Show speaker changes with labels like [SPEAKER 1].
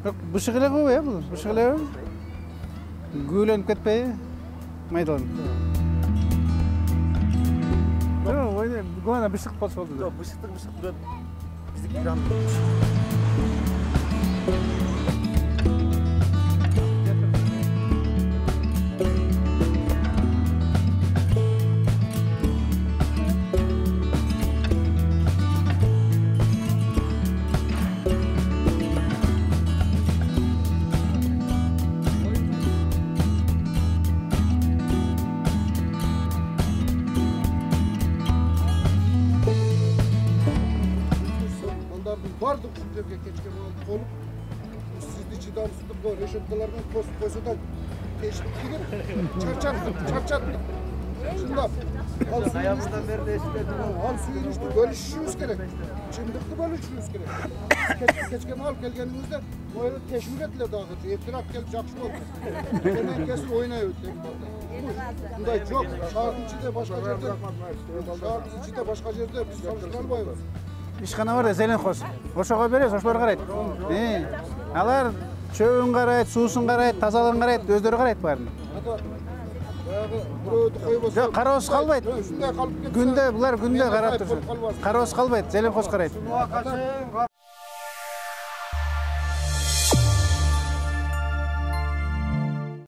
[SPEAKER 1] Бышық эле ғой, бұл. Бышық эле. Гүйленіп кетпей, майдаланып. Гуана бышық болса болды.
[SPEAKER 2] Жоқ, бышықтың бүреді. Біздің Иранды.
[SPEAKER 3] Бардық жүздерге кечкен қолып, сізді чидамсыздық бұл решеткалармен қойса да кешіп келіп, чарчаттық. Шындап, ал сүйінішті бөлішішіміз керек, чымдықты бөлішішіміз керек. Кечкен алып келгенімізде, ойылы тешімге тіле дағы, еттірап келіп жақшы болды. Кенен кесін ойнай өтті. Бұндай жоқ, шағыртын чиде башқа жерде біз салыстыралмаймыз.
[SPEAKER 1] Ишхана бар да зелен қос. Ошоға бересіз, ошолар қарайды. Алар чөбін қарайды, сусын қарайды, тазалығын қарайды, өздері қарайды барын. Жоқ, қарауыз қалбайды. Бұлар күнде қарап тұрсын. Қарауыз қалбайды, зелен қос қарайды.